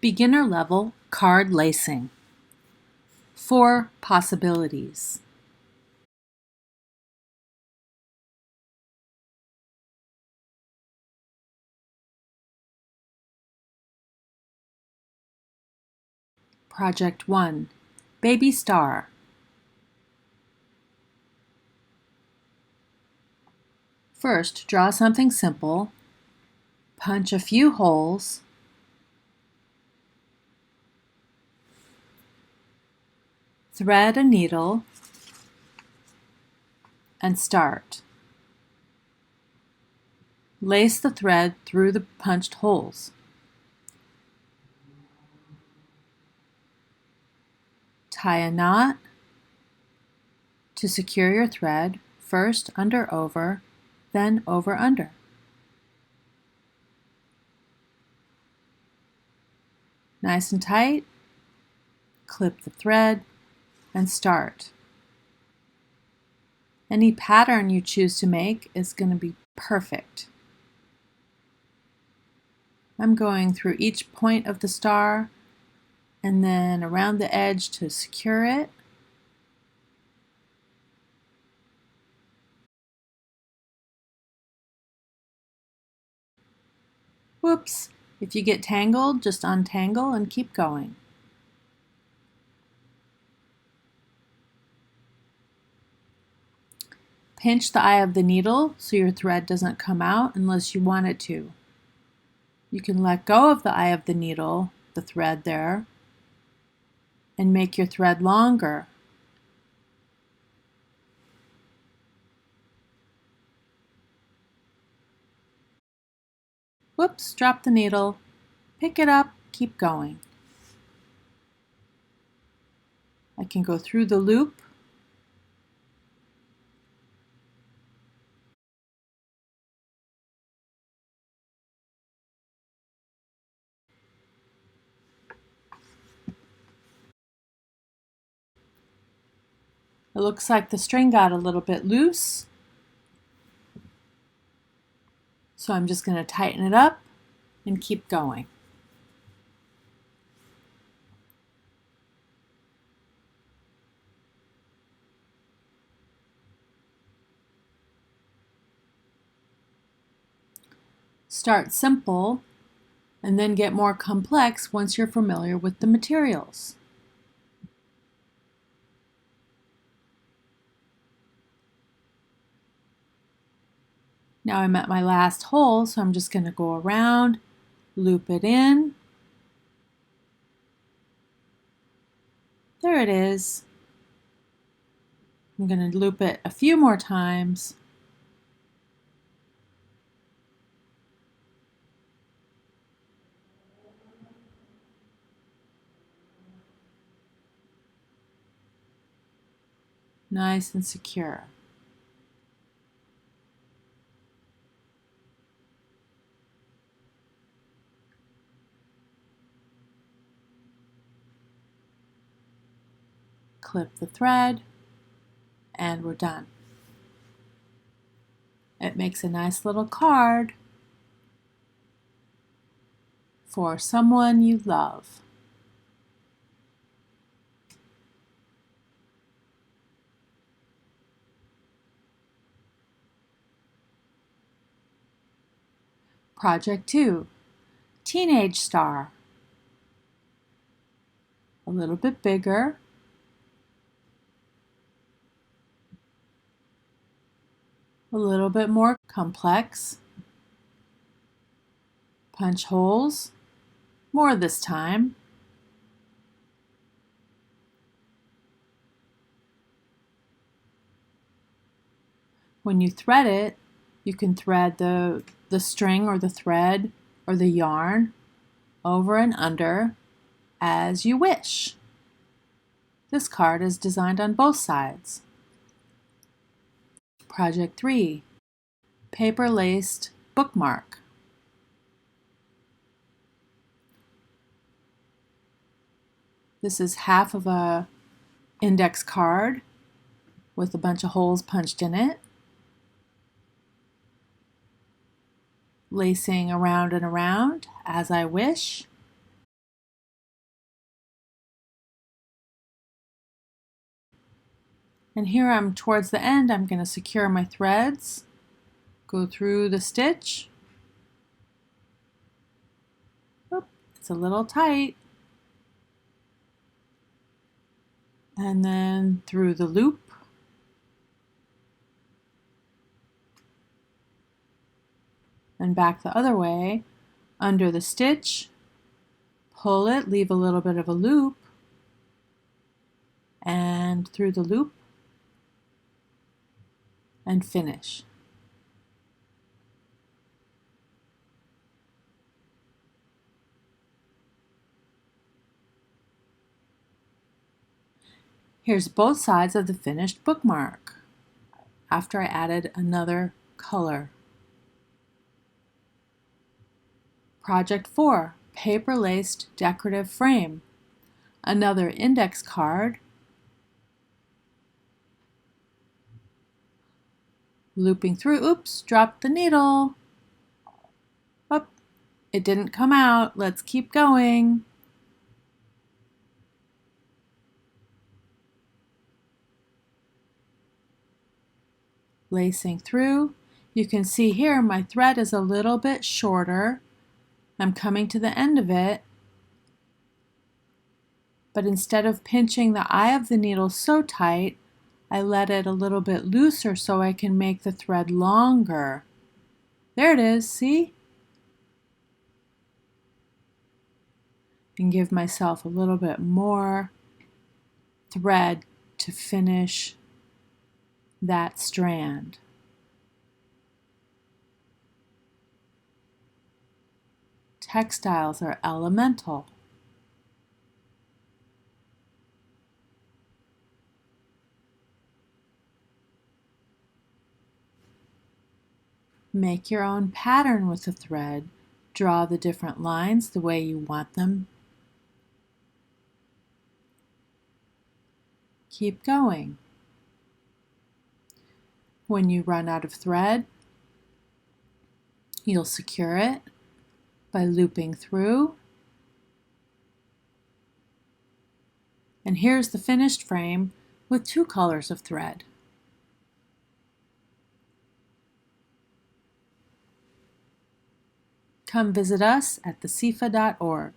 Beginner level card lacing. 4 possibilities. Project 1. Baby Star. First, draw something simple, punch a few holes, thread a needle, and start. Lace the thread through the punched holes. Tie a knot. To secure your thread, first under over, then over under. Nice and tight, clip the thread, and start. Any pattern you choose to make is going to be perfect. I'm going through each point of the star and then around the edge to secure it. Whoops! If you get tangled, just untangle and keep going. Pinch the eye of the needle so your thread doesn't come out unless you want it to. You can let go of the eye of the needle, the thread there, and make your thread longer. Whoops, drop the needle. Pick it up, keep going. I can go through the loop. It looks like the string got a little bit loose. So I'm just going to tighten it up and keep going. Start simple and then get more complex once you're familiar with the materials. Now I'm at my last hole, so I'm just going to go around, loop it in. There it is. I'm going to loop it a few more times. Nice and secure. Clip the thread, and we're done. It makes a nice little card for someone you love. Project 2. Teenage Star. A little bit bigger. A little bit more complex. Punch holes. More this time. When you thread it, you can thread the string or the thread or the yarn over and under as you wish. This card is designed on both sides. Project 3. Paper-laced bookmark. This is half of a index card with a bunch of holes punched in it. Lacing around and around as I wish. And here I'm towards the end, I'm going to secure my threads, go through the stitch. Oop, it's a little tight. And then through the loop. And back the other way, under the stitch, pull it, leave a little bit of a loop, and through the loop, and finish. Here's both sides of the finished bookmark after I added another color. Project 4, paper-laced decorative frame. Another index card, looping through, oops, dropped the needle. Oh, it didn't come out, let's keep going. Lacing through, you can see here my thread is a little bit shorter. I'm coming to the end of it, but instead of pinching the eye of the needle so tight, I let it a little bit looser so I can make the thread longer. There it is, see? And give myself a little bit more thread to finish that strand. Textiles are elemental. Make your own pattern with the thread. Draw the different lines the way you want them. Keep going. When you run out of thread, you'll secure it by looping through. And here's the finished frame with 2 colors of thread. Come visit us at theCIFA.org.